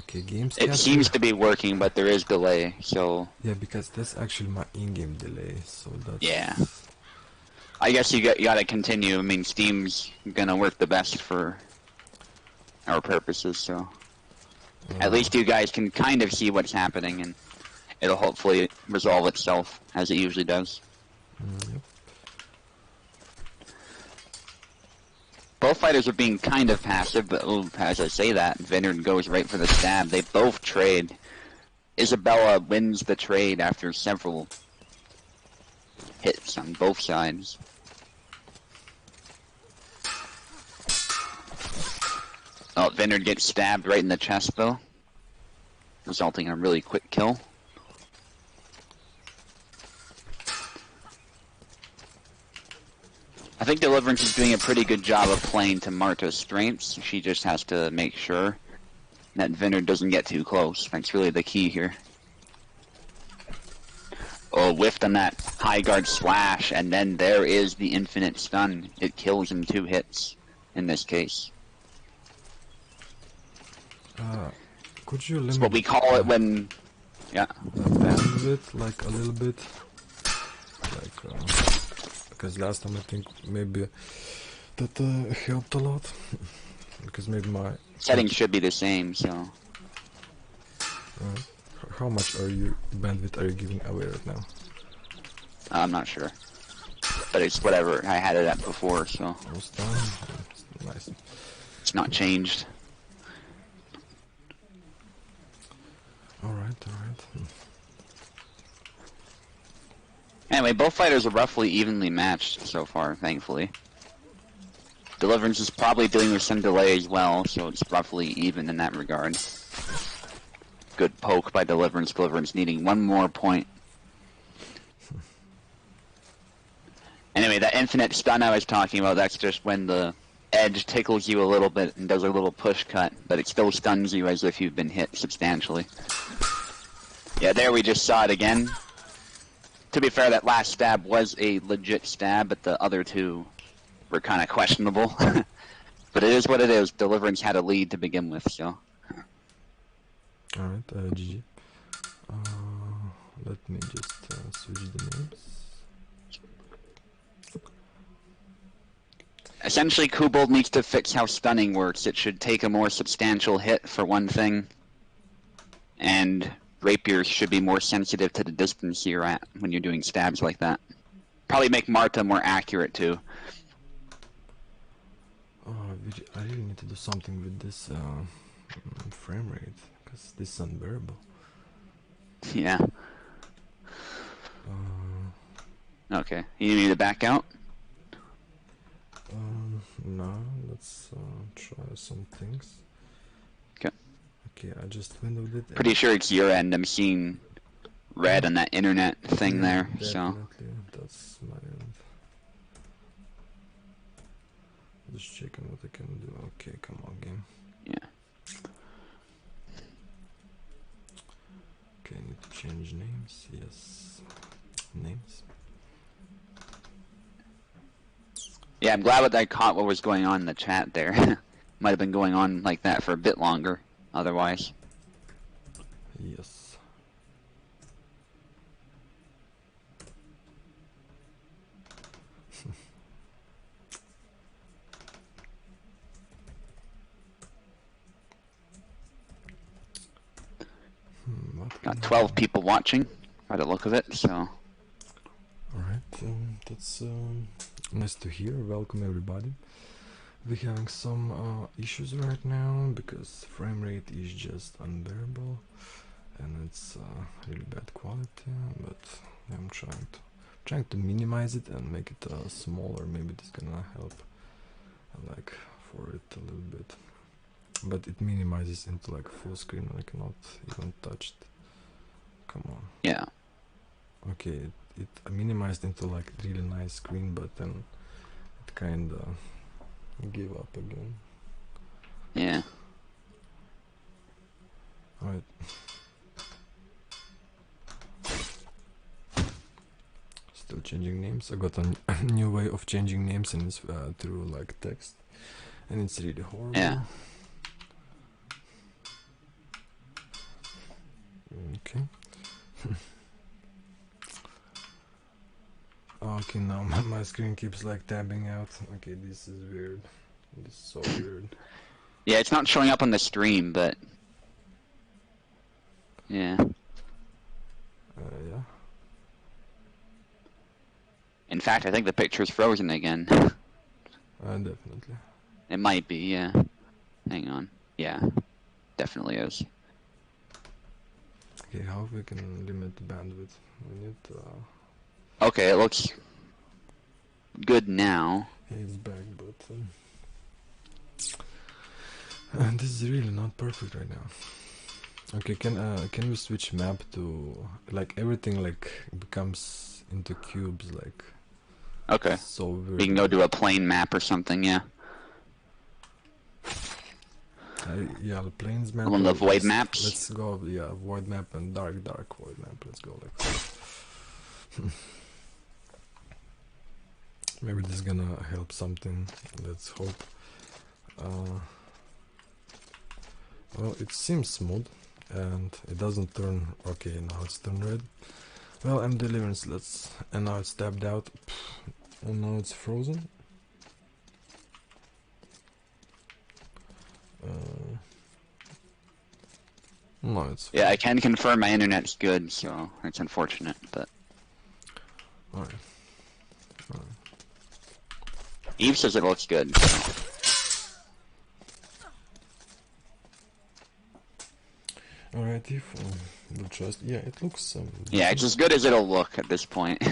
Okay, games. It seems to be working, but there is delay, so... Yeah, because that's actually my in-game delay, so that's... Yeah. I guess you gotta continue. I mean, Steam's gonna work the best for our purposes, so... At least you guys can kind of see what's happening, and it'll hopefully resolve itself, as it usually does. Yep. Both fighters are being kind of passive, but as I say that, Vinerd goes right for the stab. They both trade. Isabella wins the trade after several hits on both sides. Oh, Vinerd gets stabbed right in the chest, though, resulting in a really quick kill. I think Deliverance is doing a pretty good job of playing to Marta's strengths. She just has to make sure that Vinerd doesn't get too close. That's really the key here. Oh, whiffed on that high guard slash, and then there is the infinite stun. It kills in 2 hits, in this case. Could you limit... It's what we call it when... Yeah. Bandwidth, like a little bit? Like, because last time I think maybe that helped a lot. Because maybe my... Settings should be the same, so... How much bandwidth are you giving away right now? I'm not sure. But it's whatever I had it at before, so... Nice. It's not changed. Alright. Anyway, both fighters are roughly evenly matched so far, thankfully. Deliverance is probably dealing with some delay as well, so it's roughly even in that regard. Good poke by Deliverance. Deliverance needing 1 more point. Anyway, that infinite stun I was talking about, that's just when the edge tickles you a little bit and does a little push cut, but it still stuns you as if you've been hit substantially. Yeah, there we just saw it again. To be fair, that last stab was a legit stab, but the other 2 were kind of questionable. But it is what it is. Deliverance had a lead to begin with, so... Alright, GG. Let me just switch the names. Essentially, Kobold needs to fix how stunning works. It should take a more substantial hit, for one thing. And Rapier should be more sensitive to the distance you're at when you're doing stabs like that. Probably make Marta more accurate, too. I really need to do something with this frame rate, because this is unbearable. Yeah. Okay, you need to back out? No, let's try some things. Okay. Okay, I just windowed it. Pretty sure it's your end. I'm seeing red on that internet thing there, definitely, so... that's my end. Just checking what I can do. Okay, come on, game. Yeah. Okay, I need to change names. Yes. Names. Yeah, I'm glad that I caught what was going on in the chat there. Might have been going on like that for a bit longer, otherwise. Yes. Got 12 people watching, by the look of it, so... Alright, that's nice to hear. Welcome everybody. We're having some issues right now because frame rate is just unbearable and it's really bad quality, but I'm trying to minimize it and make it smaller. Maybe it's gonna help like for it a little bit, but it minimizes into like full screen and I cannot even touch it. Come on. Yeah. Okay, it minimized into like really nice screen, but then it kinda give up again. Yeah. Alright. Still changing names. I got a new way of changing names and it's through like text, and it's really horrible. Yeah. Okay, now my screen keeps like tabbing out. Okay, this is weird. This is so weird. Yeah, it's not showing up on the stream, but yeah. Yeah. In fact, I think the picture's frozen again. Definitely. It might be, yeah. Hang on. Yeah, definitely is. Okay, how we can limit the bandwidth? We need to... Okay, it looks good now. He's back, but... this is really not perfect right now. Okay, can we switch map to... like, everything, like, becomes into cubes, like... Okay. So weird. We can go to a plain map or something, yeah. Yeah, the plains map. One of the void maps? Let's go, yeah, void map and dark void map. Let's go like that. Maybe this is gonna help something. Let's hope. Well, it seems smooth and it doesn't turn. Okay, now it's turned red. Well, MDeliverence, let's. And now it's tabbed out. And now it's frozen. No, it's fine. Yeah, I can confirm my internet's good, so it's unfortunate, but... Alright. Eve says it looks good, so... Alright, if we'll trust... Yeah, it looks... yeah, it's as good as it'll look at this point.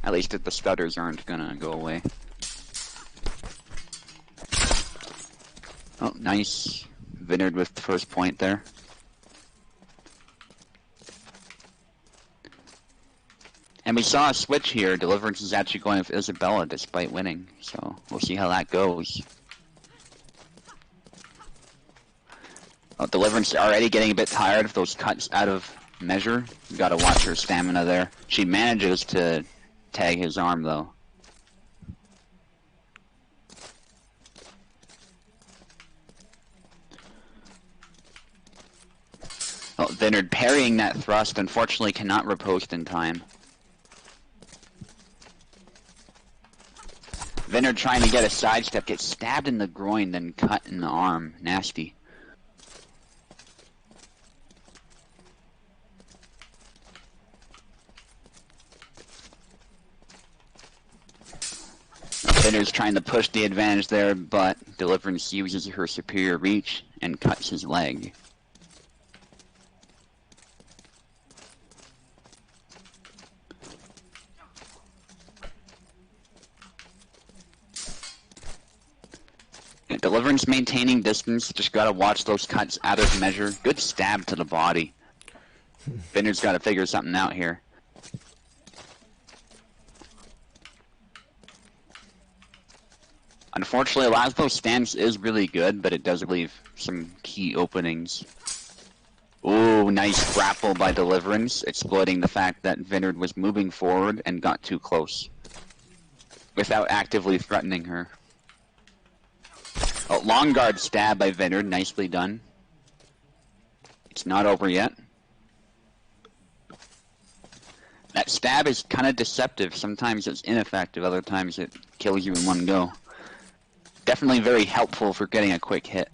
At least if the stutters aren't gonna go away. Oh, nice. Vinerd with the first point there. And we saw a switch here. Deliverance is actually going with Isabella despite winning. So we'll see how that goes. Oh, Deliverance already getting a bit tired of those cuts out of measure. You gotta watch her stamina there. She manages to tag his arm though. Oh, Vinerd parrying that thrust, unfortunately cannot riposte in time. Vinerd trying to get a sidestep, gets stabbed in the groin, then cut in the arm. Nasty. Vinerd's trying to push the advantage there, but Deliverance uses her superior reach and cuts his leg. Deliverance maintaining distance, just gotta watch those cuts out of measure. Good stab to the body. Vinerd's gotta figure something out here. Unfortunately, a lot of those stance is really good, but it does leave some key openings. Ooh, nice grapple by Deliverance, exploiting the fact that Vinerd was moving forward and got too close. Without actively threatening her. Oh, long guard stab by Vinerd, nicely done. It's not over yet. That stab is kind of deceptive. Sometimes it's ineffective, other times it kills you in one go. Definitely very helpful for getting a quick hit.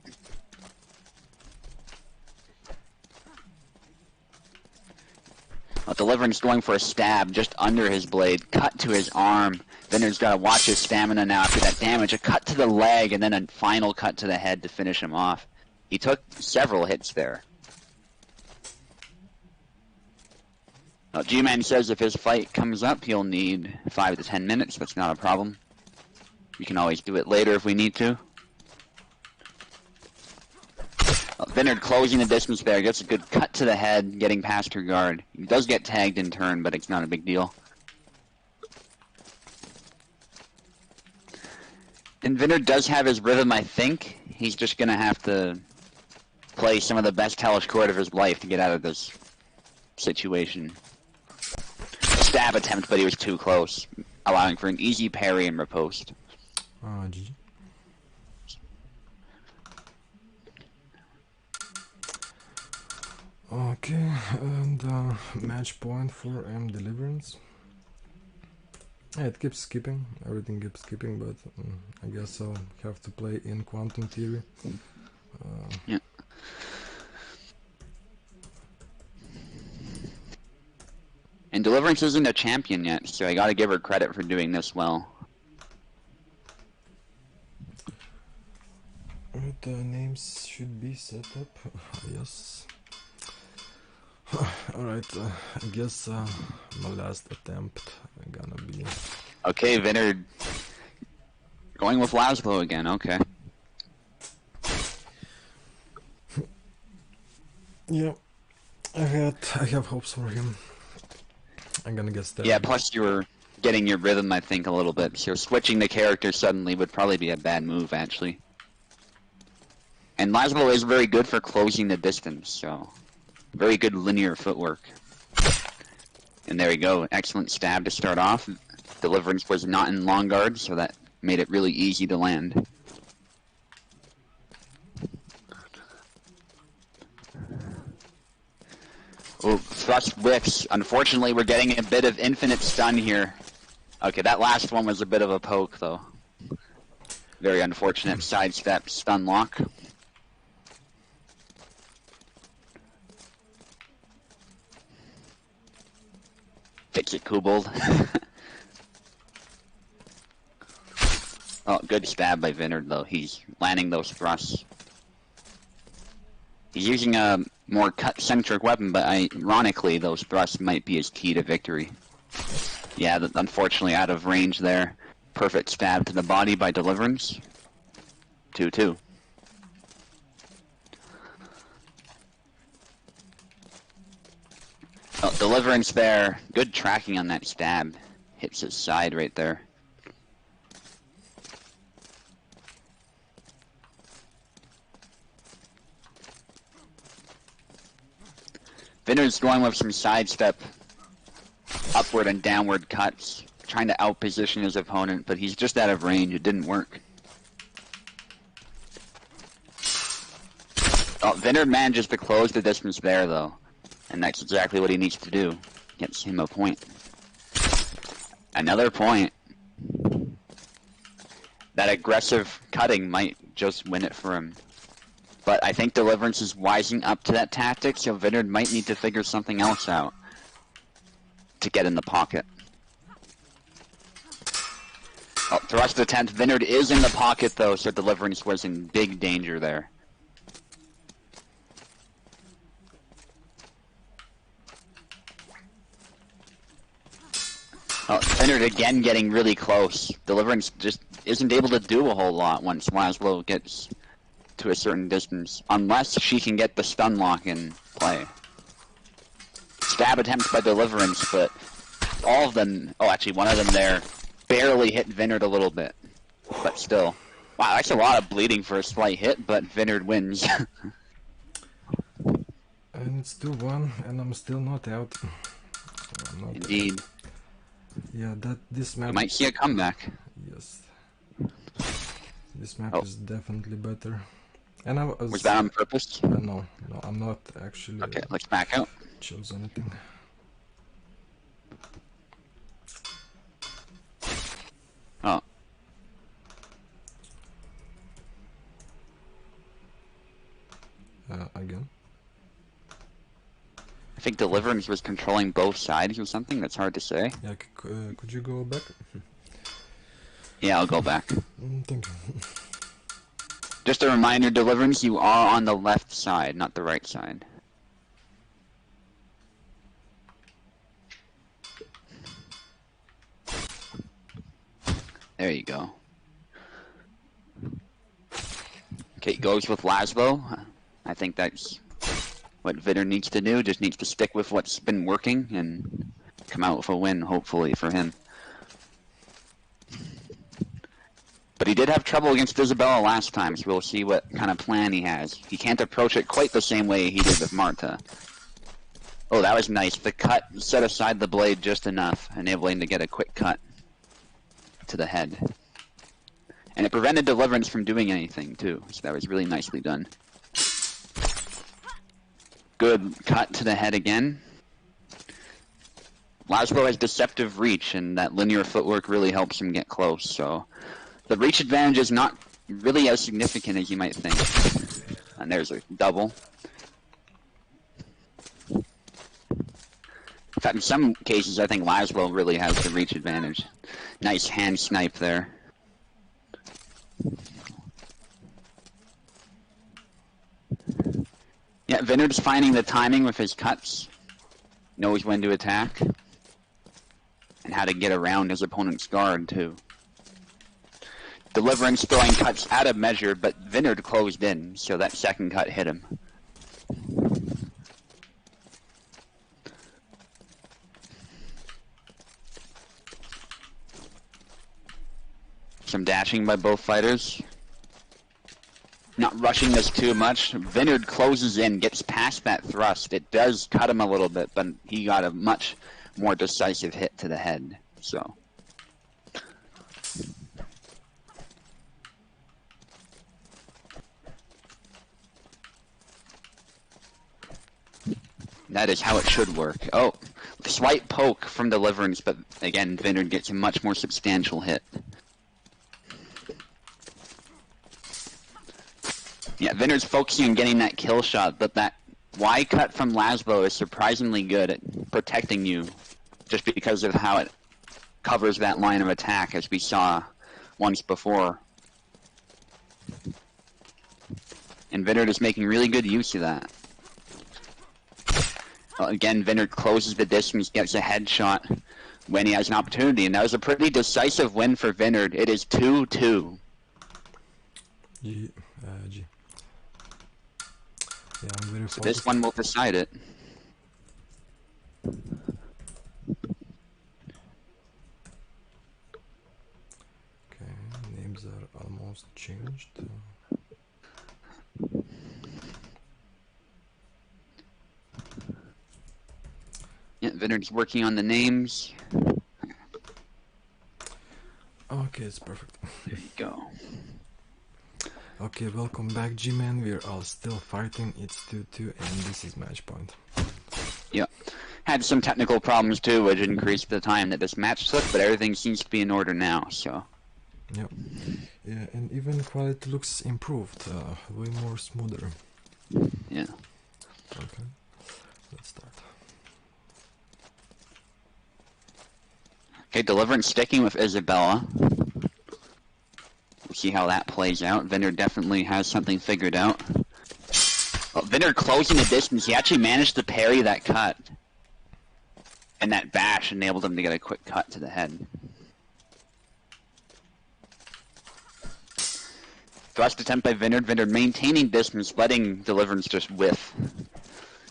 Deliverance going for a stab just under his blade, cut to his arm. Vinerd's got to watch his stamina now after that damage. A cut to the leg and then a final cut to the head to finish him off. He took several hits there. G-Man says if his fight comes up, he'll need 5 to 10 minutes. That's not a problem. We can always do it later if we need to. Vinerd closing the distance there, gets a good cut to the head, getting past her guard. He does get tagged in turn, but it's not a big deal. And Vinerd does have his rhythm, I think. He's just going to have to play some of the best Hellish Quart of his life to get out of this situation. Stab attempt, but he was too close, allowing for an easy parry and riposte. GG. Okay, and match point for MDeliverence. Yeah, it keeps skipping, everything keeps skipping, but I guess I'll have to play in Quantum Theory. Yeah. And Deliverance isn't a champion yet, so I gotta give her credit for doing this well. Alright, the names should be set up. Yes. Alright, I guess my last attempt gonna be... Okay, Vinerd going with Laszlo again, okay. Yeah, I have hopes for him. I'm gonna get stabbed. Yeah, plus you were getting your rhythm, I think, a little bit. So switching the character suddenly would probably be a bad move, actually. And Laszlo is very good for closing the distance, so very good linear footwork. And there we go, excellent stab to start off. Deliverance was not in long guard, so that made it really easy to land. Oh, thrust whiffs. Unfortunately, we're getting a bit of infinite stun here. Okay, that last one was a bit of a poke, though. Very unfortunate sidestep stun lock. Fix it, Kobold. Oh, good stab by Vinerd, though. He's landing those thrusts. He's using a more cut-centric weapon, but ironically, those thrusts might be his key to victory. Yeah, unfortunately out of range there. Perfect stab to the body by Deliverance. 2-2. Oh, Deliverance there. Good tracking on that stab. Hits his side right there. Vinerd's going with some sidestep, upward and downward cuts, trying to outposition his opponent, but he's just out of range. It didn't work. Oh, Vinerd manages to close the distance there, though, and that's exactly what he needs to do. Gets him a point. Another point. That aggressive cutting might just win it for him. But I think Deliverance is wising up to that tactic, so Vinerd might need to figure something else out to get in the pocket. Oh, thrust attempt. Vinerd is in the pocket, though, so Deliverance was in big danger there. Oh, Vinerd again getting really close. Deliverance just isn't able to do a whole lot once Laszlo gets to a certain distance, unless she can get the stun lock in play. Stab attempt by Deliverance, but all of them, oh actually one of them there, barely hit Vinerd a little bit, but still. Wow, that's a lot of bleeding for a slight hit, but Vinerd wins. And it's 2-1, and I'm still not out. Not Indeed. out. Yeah, this map... You might see a comeback. Yes. This map is definitely better. And was that on purpose? No, I'm not actually... Okay, let's back out. Chose anything. Oh. Again? I think Deliverance was controlling both sides or something. That's hard to say. Yeah, could you go back? Yeah, I'll go back. Thank you. Just a reminder, Deliverance, you are on the left side, not the right side. There you go. Okay, goes with Laszlo. I think that's what Vinerd needs to do. Just needs to stick with what's been working and come out with a win, hopefully, for him. But he did have trouble against Isabella last time, so we'll see what kind of plan he has. He can't approach it quite the same way he did with Marta. Oh, that was nice. The cut set aside the blade just enough, enabling to get a quick cut to the head. And it prevented Deliverance from doing anything, too, so that was really nicely done. Good cut to the head again. Laszlo has deceptive reach, and that linear footwork really helps him get close, so the reach advantage is not really as significant as you might think. And there's a double. In fact, in some cases, I think Laszlo really has the reach advantage. Nice hand snipe there. Yeah, Vinerd's finding the timing with his cuts. Knows when to attack. And how to get around his opponent's guard, too. Deliverance throwing cuts out of measure, but Vinerd closed in, so that second cut hit him. Some dashing by both fighters. Not rushing this too much. Vinerd closes in, gets past that thrust. It does cut him a little bit, but he got a much more decisive hit to the head, so. That is how it should work. Oh, slight poke from Deliverance, but again, Vinerd gets a much more substantial hit. Yeah, Vinerd's focusing on getting that kill shot, but that Y cut from Laszlo is surprisingly good at protecting you, just because of how it covers that line of attack, as we saw once before. And Vinerd is making really good use of that. Well, again, Vinerd closes the distance, gets a headshot when he has an opportunity, and that was a pretty decisive win for Vinerd. It is 2-2. G. Yeah, I'm very so this one will decide it. Okay, names are almost changed. Yeah, Vinerd's working on the names. Okay, it's perfect. There you go. Okay, welcome back, G-Man. We're all still fighting. It's 2-2, and this is match point. Yeah. Had some technical problems too, which increased the time that this match took, but everything seems to be in order now, so. Yep. Yeah, and even quality looks improved, way more smoother. Yeah. Okay, let's start. Okay, Deliverance sticking with Isabella. We'll see how that plays out. Vinerd definitely has something figured out. Well, Vinerd closing the distance. He actually managed to parry that cut. And that bash enabled him to get a quick cut to the head. Thrust attempt by Vinerd. Vinerd maintaining distance, letting Deliverance just whiff.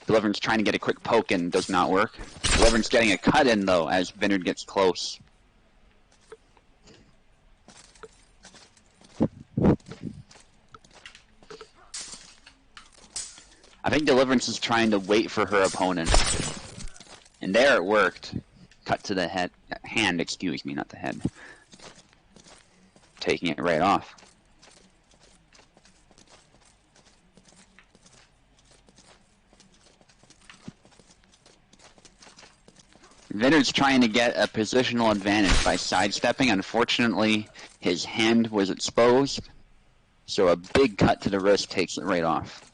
Deliverance trying to get a quick poke in, does not work. Deliverance getting a cut in, though, as Vinerd gets close. I think Deliverance is trying to wait for her opponent. And there it worked. Cut to the hand, excuse me, not the head. Taking it right off. Vinerd's trying to get a positional advantage by sidestepping. Unfortunately, his hand was exposed, so a big cut to the wrist takes it right off.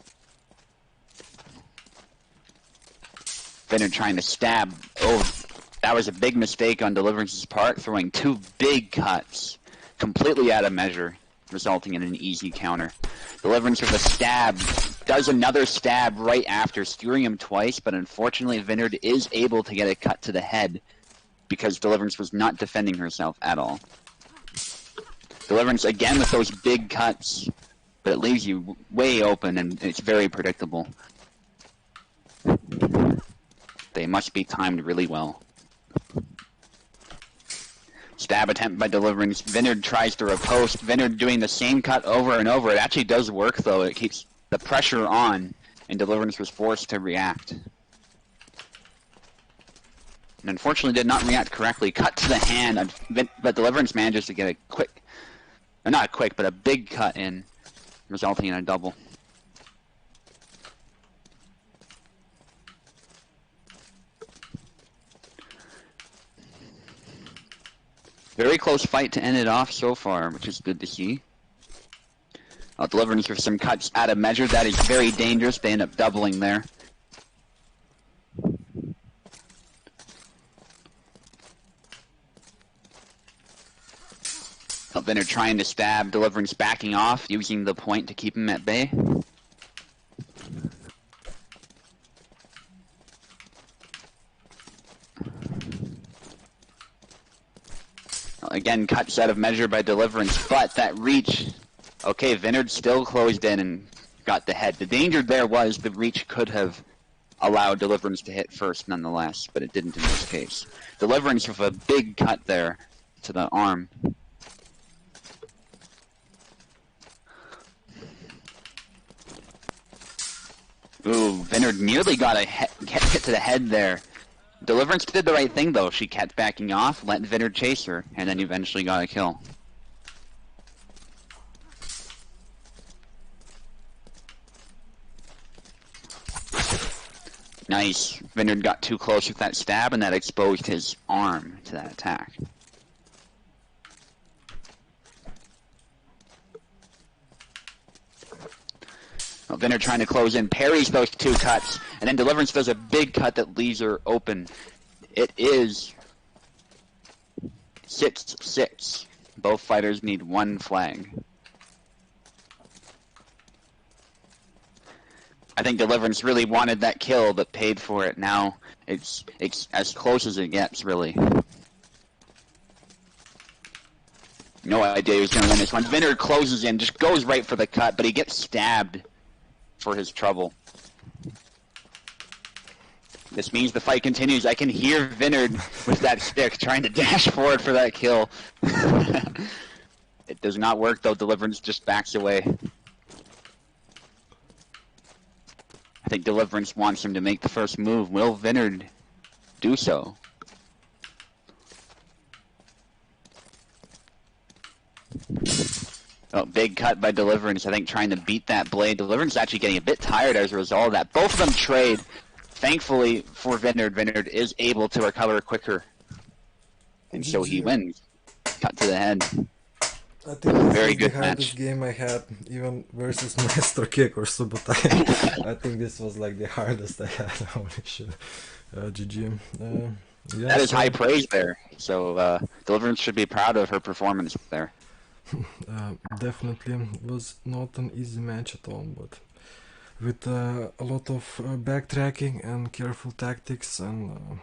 Vinerd trying to stab. Oh, that was a big mistake on Deliverance's part, throwing two big cuts, completely out of measure, resulting in an easy counter. Deliverance with a stab, does another stab right after, skewering him twice, but unfortunately Vinerd is able to get a cut to the head because Deliverance was not defending herself at all. Deliverance again with those big cuts, but it leaves you way open and it's very predictable. They must be timed really well. Stab attempt by Deliverance. Vinerd tries to riposte. Vinerd doing the same cut over and over. It actually does work, though. It keeps the pressure on, and Deliverance was forced to react. And unfortunately did not react correctly. Cut to the hand, but Deliverance manages to get a quick, or not a quick, but a big cut in, resulting in a double. Very close fight to end it off so far, which is good to see. Deliverance with some cuts out of measure. That is very dangerous. They end up doubling there. Vinerd trying to stab, Deliverance backing off, using the point to keep him at bay. Again, cuts out of measure by Deliverance, but that reach... Okay, Vinerd still closed in and got the head. The danger there was the reach could have allowed Deliverance to hit first nonetheless, but it didn't in this case. Deliverance with a big cut there to the arm. Ooh, Vinerd nearly got a hit to the head there. Deliverance did the right thing though. She kept backing off, let Vinerd chase her, and then eventually got a kill. Nice. Vinerd got too close with that stab, and that exposed his arm to that attack. Well, Vinerd trying to close in, parries those two cuts, and then Deliverance does a big cut that leaves her open. It is 6-6. Both fighters need one flag. I think Deliverance really wanted that kill, but paid for it. Now it's as close as it gets, really. No idea who's going to win this one. Vinerd closes in, just goes right for the cut, but he gets stabbed for his trouble. This means the fight continues. I can hear Vinerd with that stick trying to dash forward for that kill. It does not work though. Deliverance just backs away. I think Deliverance wants him to make the first move. Will Vinerd do so? Oh, big cut by Deliverance, I think, trying to beat that blade. Deliverance is actually getting a bit tired as a result of that. Both of them trade. Thankfully for Vinerd, Vinerd is able to recover quicker. And so he wins. Cut to the head. I think this Very was good the hardest match. game I had, even versus Maestro Kick or Subotai. I think this was like the hardest I had. Holy shit. GG. Yeah, That is high praise there. So Deliverance should be proud of her performance there. Definitely was not an easy match at all, but with a lot of backtracking and careful tactics and